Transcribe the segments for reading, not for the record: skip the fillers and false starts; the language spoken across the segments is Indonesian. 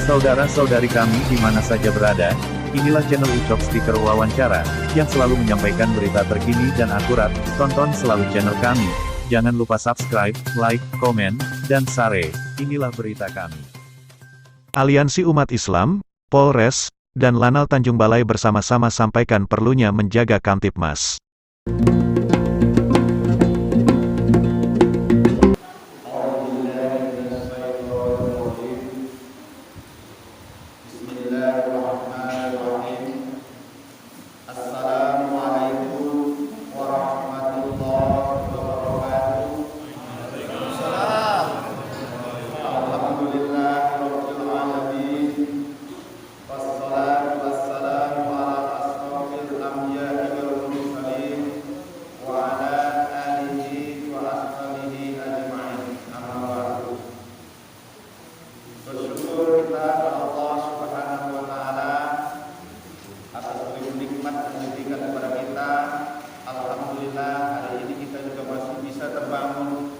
Saudara-saudari kami di mana saja berada, inilah channel Ucok Stiker Wawancara, yang selalu menyampaikan berita terkini dan akurat. Tonton selalu channel kami. Jangan lupa subscribe, like, komen, dan share. Inilah berita kami. Aliansi Umat Islam, Polres, dan Lanal Tanjung Balai bersama-sama sampaikan perlunya menjaga Kamtibmas. Bersyukur kita kepada Allah Subhanahu wa Ta'ala atas beri nikmat yang diberikan kepada kita. Alhamdulillah, hari ini kita juga masih bisa terbangun,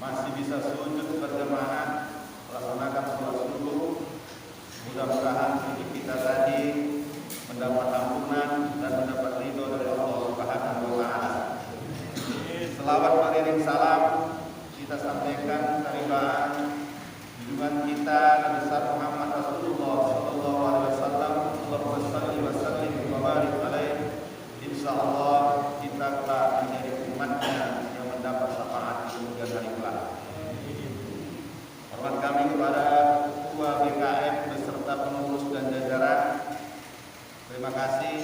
masih bisa sujud berjamaah, melaksanakan sholat subuh. Mudah-mudahan hidup kita tadi mendapat ampunan dan mendapat ridho dari Allah Subhanahu wa Ta'ala. Selawat beriring salam kita sampaikan taribaan junjungan kita Nabi besar Muhammad Rasulullah sallallahu alaihi wasallam. Allahumma shalli wa sallim wa barik alaihi. Insyaallah kita telah menjadi umatnya yang mendapat syafaat di kemudian hari kelak. Hormat kami kepada Ketua BKM beserta pengurus dan jajaran. Terima kasih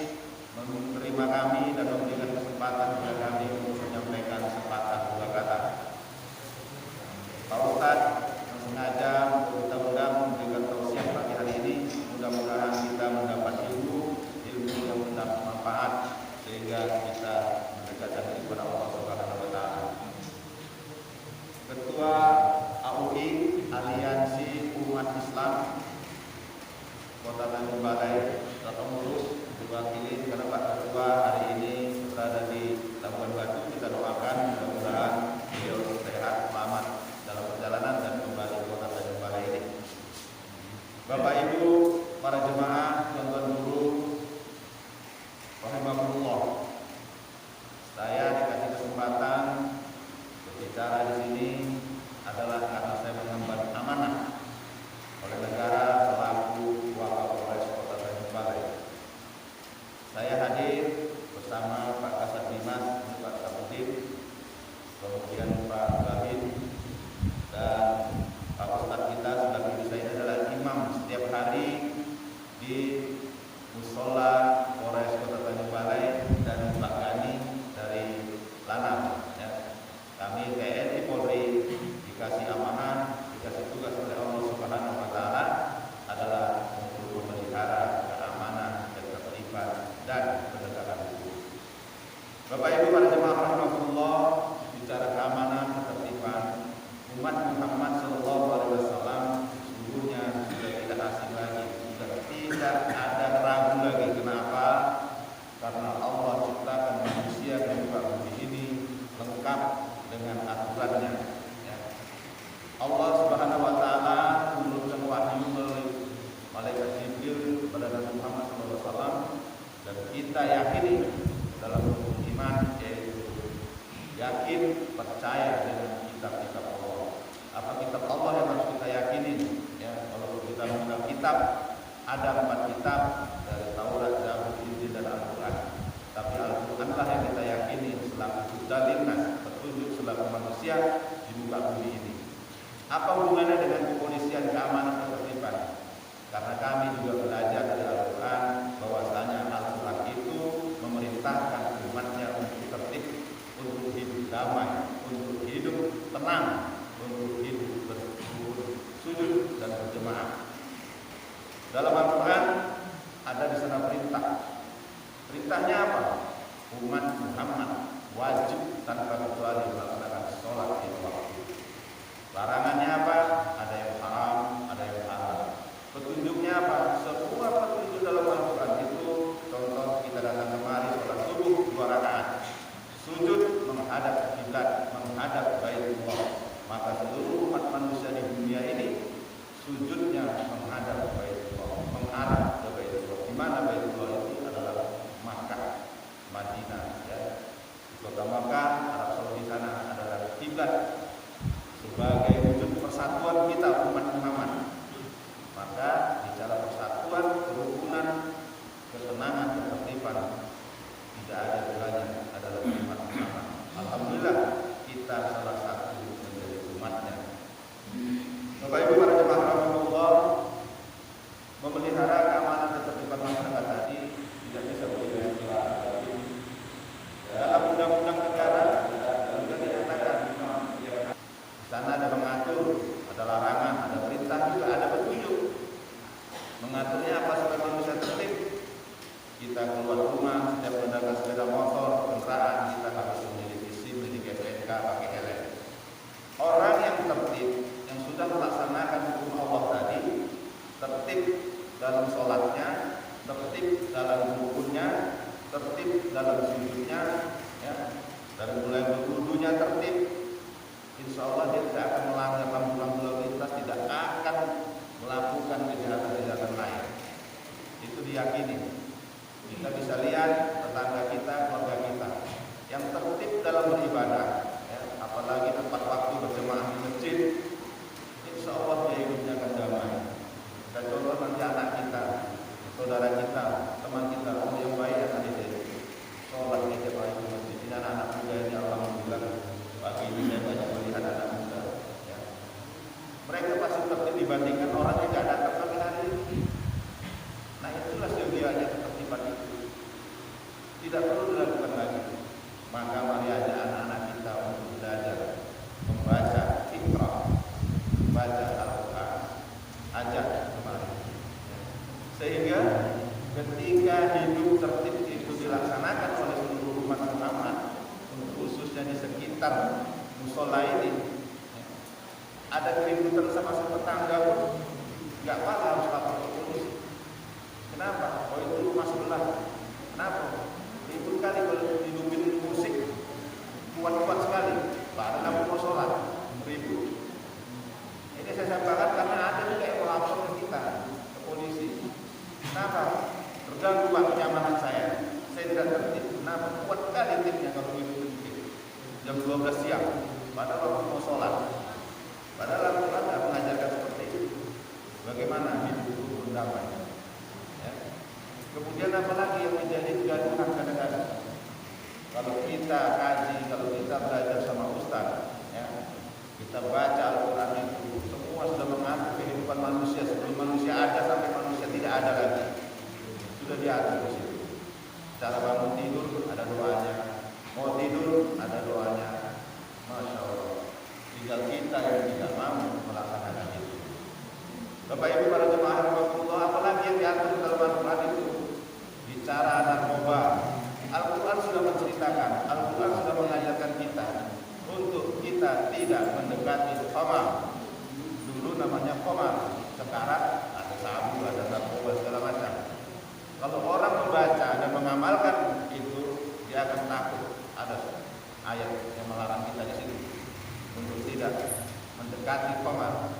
menerima kami dan memberikan kesempatan kepada kami untuk menyampaikan sepatah dua kata. Pak Ustadz sengaja kita undang memberikan tausiah pagi hari ini. Mudah-mudahan kita mendapat ilmu yang mendapat manfaat sehingga kita mendekatkan diri kepada Allah Subhanahu wa Ta'ala. Ketua AUI Aliansi Umat Islam Kota Tanjung Balai dan pengurus diwakili karena Pak Ketua hari ini berada di Labuan Batu. Kita doakan mudah-mudahan beliau sehat, selamat dalam perjalanan dan kembali ke Kota Tanjung Balai ini. Bapak Ibu, para jemaah, tuan-tuan guru, rahimakumullah. Saya dikasih kesempatan berbicara di sini adalah karena saya mengemban amanah oleh negara selaku Wakapolres Kota Tanjung Balai. Saya hadir bersama Pak Kasat Dimas, Pak Kapudin, kemudian Pak Babin, dan Pak Ustadz kita sebagai saya adalah imam setiap hari di Musola Polres Kota Tanjung Balai, dan Pak Gani dari Lanal. Ya. Kami TNI Polri dikasih amanah, dikasih tugas oleh Allah Subhanahu wa Ta'ala adalah untuk memelihara keamanan dan ketertiban dan penegakan hukum. Bapak Ibu para jemaah rahmatullah, bicara keamanan, ketertiban, umat Muhammad sallallahu alaihi wasallam sesungguhnya sudah tidak asing lagi, sudah tidak ada ragu lagi. Kenapa? Karena Allah ciptakan manusia dan juga bumi ini lengkap dengan aturannya. Ya. Allah Subhanahu wa Ta'ala menurunkan wahyu melalui malaikat Jibril kepada Nabi Muhammad sallallahu alaihi wasallam, dan kita yakini dalam rukun iman, yaitu yakin percaya dengan kitab-kitab Allah. Apa kitab Allah yang harus kita yakini? Ya, kalau kita mengenal kitab, ada 4 kitab dari Taurat, Zabur, Injil, dan Al-Quran. Tapi Al-Quran lah yang kita yakini selaku hudalinas, petunjuk selaku manusia di muka bumi ini. Apa hubungannya dengan kepolisian, keamanan, ketertiban? Karena kami juga belajar dari Al-Quran bahwasanya Al-Quran itu memerintahkan umatnya untuk tertib, untuk hidup damai, untuk hidup tenang, untuk hidup bersujud dan berjemaah. Dalam Al-Quran ada di sana perintah. Perintahnya apa? Umat Muhammad wajib tanpa kecuali melaksanakan sholat di waktu. Larangannya apa? Ada yang haram, ada menghadap Baitullah, mengarah ke Baitullah. Di mana Baitullah itu adalah Makkah, Madinah, ya. Di kota Makkah, Arab Saudi sana adalah kiblat sebagai wujud persatuan kita umat Muhammad. Maka bicara persatuan, kerukunan, ketenangan, ketertiban tidak ada duanya adalah umat Muhammad. Alhamdulillah kita salah satu menjadi umatnya. Bapak Ibu para jemaah rahimahullah, memelihara keamanan dan ketertiban masyarakat tadi tidak bisa berjalan. Dalam undang-undang negara juga dinyatakan di sana ada mengatur, ada larangan, ada perintah, juga ada petunjuk. Mengaturnya apa supaya manusia tertib? Kita keluar rumah, setiap menggunakan sepeda motor, kendaraan, kita harus memiliki SIM, memiliki STNK, pakai helm. Orang yang tertib, yang sudah melaksanakan hukum Allah tadi, tertib dalam sholatnya, tertib dalam rukunnya, tertib dalam sujudnya, ya, dan mulai berwudunya tertib. Insya Allah dia tidak akan melanggar lampu-lampu lalu lintas, tidak akan melakukan kejahatan-kejahatan lain. Itu diyakini. Kita bisa lihat tetangga kita, keluarga kita yang tertib dalam beribadah, ya, apalagi tempat waktu berjemaah di masjid. Insya Allah dia hidupnya akan damai. Dan contoh nanti anak kita, saudara kita, teman kita, orang yang baik akan dididik. Sholat di tiap hari di masjid. Ini anak-anak muda ini alhamdulillah. Pagi ini saya banyak melihat anak muda. Ya. Mereka pasti tertib dibandingkan orang yang tidak datang pagi hari ini. Nah itulah sebenarnya ketertiban itu. Tidak perlu dilakukan lagi. Maka mari ajak anak-anak kita untuk belajar membaca Iqra, membaca Al-Quran, ajak kemarin. Sehingga ketika hidup tertib itu dilaksanakan oleh seluruh umat Muhammad, khususnya di sekitar musola ini, ada keributan sama tetangga pun nggak apa-apa harus lapor ke polisi. Kenapa? Oh itu rumah sebelah. Kenapa? Ribut kali kalau dihidupin musik kuat-kuat sekali. Padahal kamu mau sholat, ribut. Ini saya sampaikan karena ada juga yang melapor ke kita, ke polisi. Kenapa? Terganggu kenyamanan saya tidak tertib. Kenapa? Kuat kali timnya kalau ribut jam 12 siang. Padahal waktu mau sholat. Padahal Al-Quran tidak mengajarkan seperti itu. Bagaimana hidup berdamai. Kemudian apalagi yang menjadi kegaduhan kadang-kadang. Kalau kita kaji, kalau kita belajar sama ustaz, ya, kita baca Al-Quran itu semua sudah mengatur kehidupan manusia sebelum manusia ada sampai manusia tidak ada lagi. Sudah diatur di situ. Cara bangun tidur ada doanya, mau tidur ada doanya. Masya Allah. Tinggal kita yang tidak mau melaksanakan itu. Bapak Ibu para jemaah rahimahullah, apalagi yang diatur dalam Al-Quran itu? Bicara narkoba, Al-Quran sudah menceritakan, Al-Quran sudah mengajarkan kita untuk kita tidak mendekati khamar. Dulu namanya khamar, sekarang ada sabu, ada narkoba segala macam. Kalau orang membaca dan mengamalkan itu, dia akan takut. Ada ayat yang melarang kita di sini untuk tidak mendekati khamar.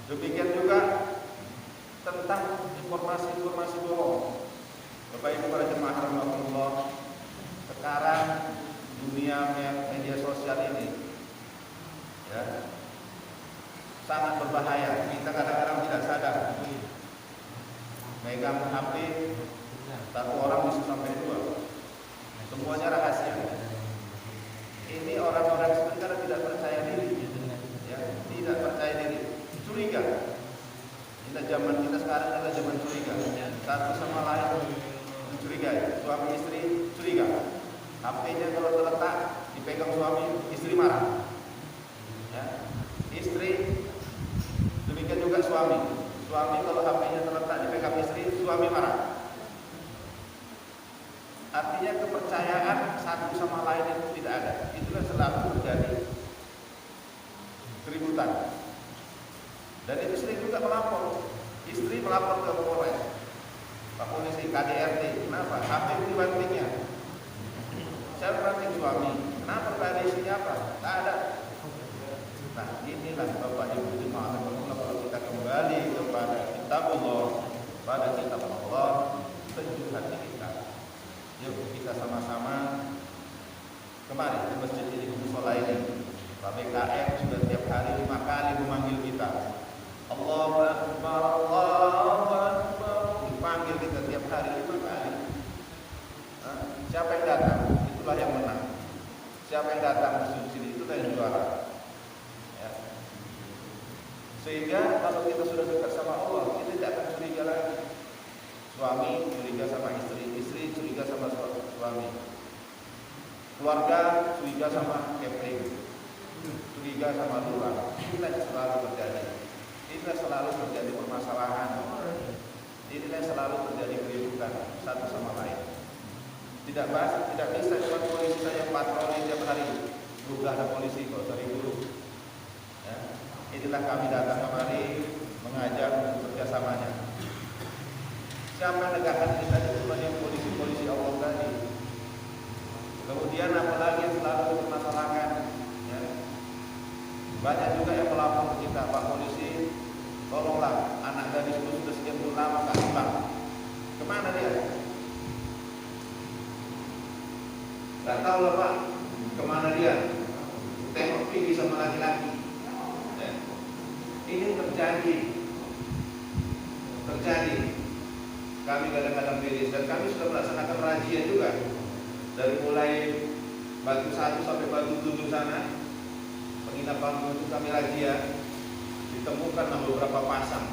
Demikian juga tentang informasi-informasi bohong. Bapak Ibu para jemaah rahimahullah, sekarang dunia media sosial ini, ya, sangat berbahaya. Kita kadang-kadang tidak sadar. Megang HP, satu orang bisa sampai dua. Semuanya rahasia. Ini orang-orang sekarang tidak percaya diri, ya, tidak percaya diri, curiga. Kita zaman kita sekarang adalah zaman curiga. Satu sama lain mencurigai, suami istri curiga. HP-nya kalau terletak dipegang suami, istri marah. Ya. Istri demikian juga suami. Suami kalau HP-nya terletak dipegang istri, suami marah. Artinya kepercayaan satu sama lain itu tidak ada. Itulah selalu terjadi keributan. Dan itu sering juga melapor. Istri melapor ke Polres, Pak Polisi, KDRT. Kenapa? HP dibantingnya. Saya banting suami. Kenapa? Pada isinya apa? Tak ada. Nah inilah Bapak Ibu jemaah kalau kita kembali kepada kitabullah, pada kitab Allah, sejuk hati kita. Yuk kita sama-sama kemari ke masjid ini, ke musola ini. KBKM sudah tiap hari 5 kali memanggil kita. Allahu Akbar, Allahu Akbar, dipanggil kita tiap hari 5 kali. Siapa yang datang, itulah yang menang. Siapa yang datang masuk sini, itulah yang juara. Ya. Sehingga kalau kita sudah dekat sama Allah, kita tidak akan curiga lagi. Suami curiga sama istri, istri curiga sama suami, keluarga curiga sama catering, curiga sama lurah. Inilah yang selalu terjadi. Inilah selalu terjadi permasalahan. Inilah selalu terjadi keributan satu sama lain. Tidak bisa cuma polisi saja patroli tiap hari. Sudah ada polisi kok dari dulu. Ya. Inilah kami datang kemari mengajak kerjasamanya. Siapa yang negakkan kita itu cuma yang polisi-polisi Allah tadi. Kemudian apalagi yang selalu dipermasalahkan. Ya. Banyak juga yang melapor ke kita, Pak Polisi, tolonglah anak gadis itu sudah sekian bulan lama tak pulang. Kemana dia? Gak tahu lah Pak, kemana dia? Tengok pergi sama laki-laki. Ya. Ini terjadi. Kami kadang-kadang miris dan kami sudah melaksanakan razia juga. Dari mulai Batu 1 sampai Batu 7 sana, penginapan itu kami razia. Ditemukan beberapa pasang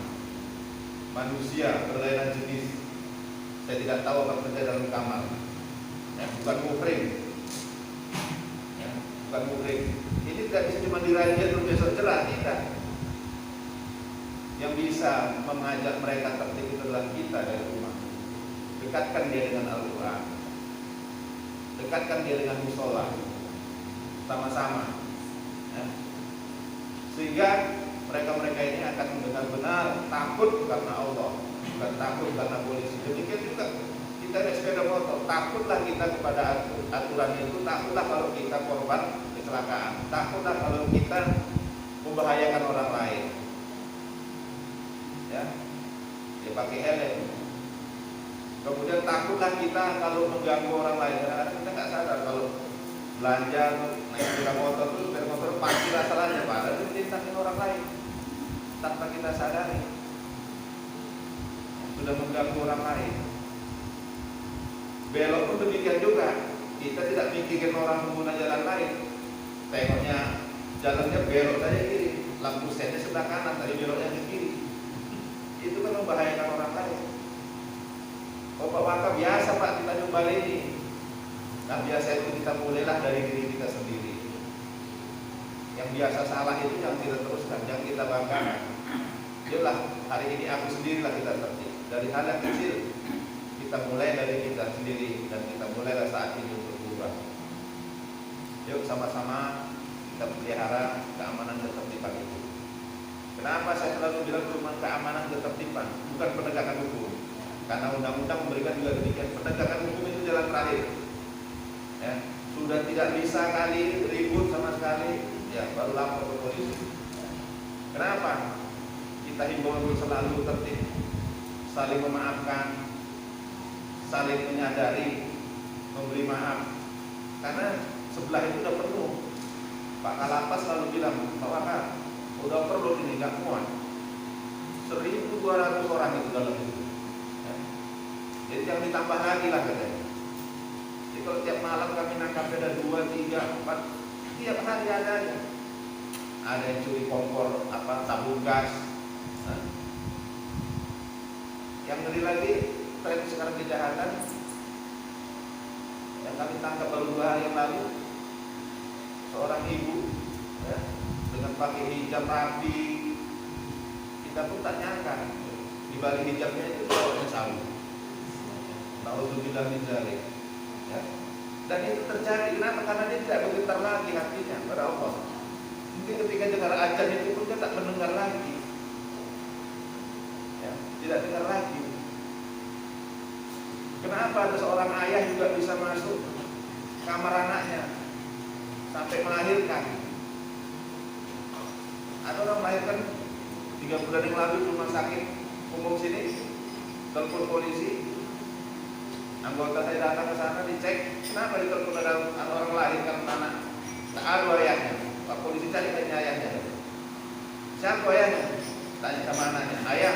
manusia berlainan jenis. Saya tidak tahu apa terjadi dalam kamar. Ya, bukan mufring. Ya, bukan mufring. Ini tidak bisa cuma dirazia terus besok jelas, tidak. Yang bisa mengajak mereka tertib itu adalah kita dari rumah. Dekatkan dia dengan Al-Quran, dekatkan dia dengan musola, sama-sama. Ya. Sehingga mereka-mereka ini akan benar-benar takut karena Allah, bukan takut karena polisi. Demikian juga kita naik sepeda motor, takutlah kita kepada aturan itu, takutlah kalau kita korban kecelakaan, takutlah kalau kita membahayakan orang lain. Ya, dia pakai helm. Kemudian takutlah kita kalau mengganggu orang lain. Karena kita nggak sadar kalau belanja naik sepeda motor terus sepeda motor pasti salahnya padahal itu ditindakin orang lain tanpa kita sadari. Sudah mengganggu orang lain. Belok pun demikian juga. Kita tidak mikirin orang pengguna jalan lain. Tengoknya jalannya belok saja kiri, lampu setnya sebelah kanan, tadi beloknya ke kiri. Itu kan membahayakan orang lain. Maka biasa Pak kita nyoba ini. Nah biasa itu kita mulailah dari diri kita sendiri. Yang biasa salah itu yang kita teruskan, yang kita banggakan. Yalah hari ini aku sendirilah kita tertib. Dari hal yang kecil kita mulai dari kita sendiri dan kita mulailah saat ini untuk berubah. Yuk sama-sama kita pelihara keamanan dan ketertiban itu. Kenapa saya selalu bilang cuma keamanan ketertiban, bukan penegakan hukum? Karena undang-undang memberikan juga demikian. Penegakan hukum itu jalan terakhir. Ya, sudah tidak bisa kali ribut sama sekali, ya baru lapor ke polisi. Kenapa? Kita himbau untuk selalu tertib, saling memaafkan, saling menyadari, memberi maaf. Karena sebelah itu sudah penuh. Pak Kalapas selalu bilang, Pak Wakar, udah perlu ini nggak muat. 1.200 orang itu dalam itu. Ya. Jadi yang ditambah lagi lah katanya. Jadi kalau tiap malam kami nangkap ada 2, 3, 4, tiap hari ada aja. Ada yang curi kompor, tabung gas. Nah. Yang ngeri lagi, tren sekarang kejahatan yang kami tangkap baru 2 hari yang lalu, seorang ibu ya, dengan pakai hijab rapi. Kita pun tak nyangka di balik hijabnya itu seorang sabu. Nauzubillah min dzalik. Ya. Dan itu terjadi kenapa? Karena dia tidak bergetar lagi hatinya pada Allah. Mungkin ketika dengar azan itu pun dia tak mendengar lagi. Ya, tidak dengar lagi. Kenapa ada seorang ayah juga bisa masuk kamar anaknya sampai melahirkan? Ada orang melahirkan 3 bulan yang lalu di rumah sakit umum sini, telepon polisi, anggota saya datang ke sana dicek, kenapa ditelepon ada orang lain kan anak, tak ada ayahnya. Pak polisi cari tanya ayahnya, siapa ayahnya? Tanya sama anaknya, ayah.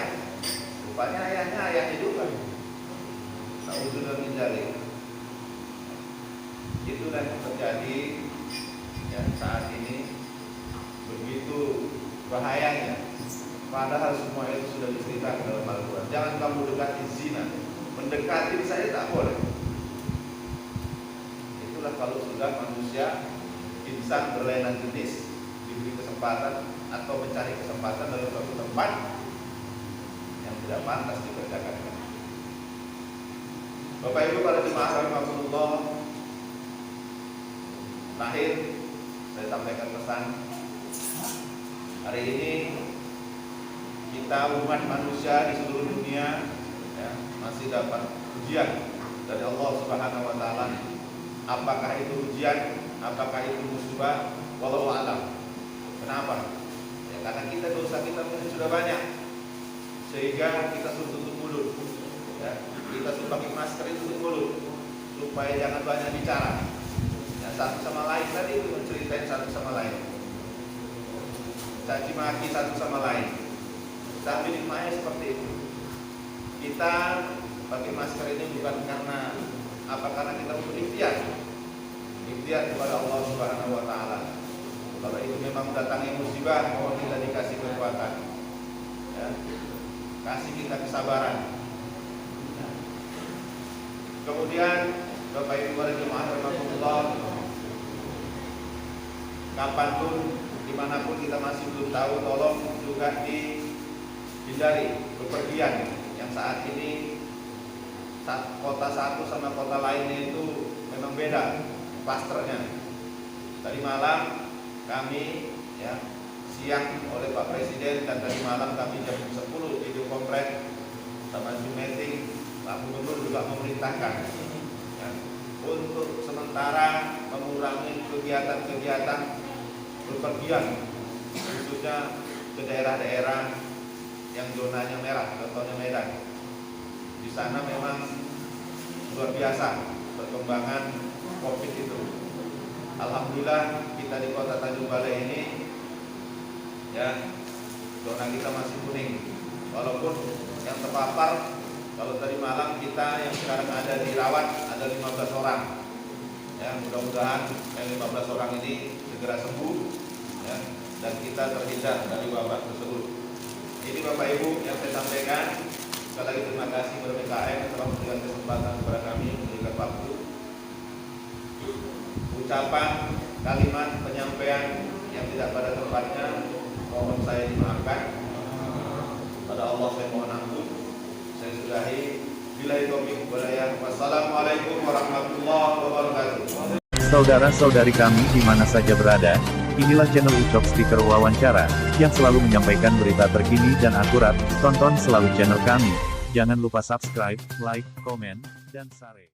Rupanya ayahnya juga. Nauzubillah min dzalik. Itulah yang terjadi ya saat ini, begitu bahayanya. Padahal semua itu sudah diceritakan dalam Al-Quran. Jangan kamu dekati zina, mendekati saya tak boleh. Itulah kalau sudah manusia insan berlainan jenis diberi kesempatan atau mencari kesempatan dalam suatu tempat yang tidak pantas dikerjakan. Bapak Ibu para jemaah rahimakumullah, terakhir saya sampaikan pesan. Hari ini kita umat manusia di seluruh dunia ya, masih dapat ujian dari Allah Subhanahu wa taala. Apakah itu ujian, apakah itu musibah, wallahu a'lam. Kenapa? Ya, karena kita dosa kita mungkin sudah banyak, sehingga kita suruh tutup mulut. Ya, kita suruh pakai masker itu tutup mulut supaya jangan banyak bicara. Ya, satu sama lain tadi itu menceritain satu sama lain, caci maki satu sama lain. Tapi nikmatnya seperti itu. Kita pakai masker ini bukan karena apa? Karena kita untuk ikhtiar kepada Allah Subhanahu wa taala. Kalau itu memang datangnya musibah, mohon kita dikasih kekuatan. Ya. Kasih kita kesabaran. Ya. Kemudian Bapak Ibu para jemaah rahimakumullah, kapanpun dimanapun kita masih belum tahu, tolong juga dihindari bepergian yang saat ini kota satu sama kota lainnya itu memang beda klasternya. Tadi malam kami ya siang oleh Pak Presiden dan tadi malam kami jam 10 video conference sama Zoom meeting, Pak Gubernur juga memerintahkan ya, untuk sementara mengurangi kegiatan-kegiatan bepergian khususnya ke daerah-daerah yang zonanya merah, contohnya Medan. Di sana memang luar biasa perkembangan COVID itu. Alhamdulillah kita di Kota Tanjung Balai ini ya zona kita masih kuning. Walaupun yang terpapar kalau tadi malam kita yang sekarang ada dirawat ada 15 orang. Ya, mudah-mudahan yang 15 orang ini segera sembuh ya, dan kita terhindar dari wabah tersebut. Ini Bapak Ibu yang saya sampaikan. Sekali lagi terima kasih kepada BKM telah memberikan kesempatan kepada kami memberikan waktu. Ucapan, kalimat, penyampaian yang tidak pada tempatnya mohon saya dimaafkan. Pada Allah saya mohon ampun. Saya sudahi. Billahi taufiq wal hidayah. Wassalamualaikum warahmatullahi wabarakatuh. Saudara-saudari kami di mana saja berada, inilah channel Ucok Stiker Wawancara, yang selalu menyampaikan berita terkini dan akurat. Tonton selalu channel kami. Jangan lupa subscribe, like, komen, dan share.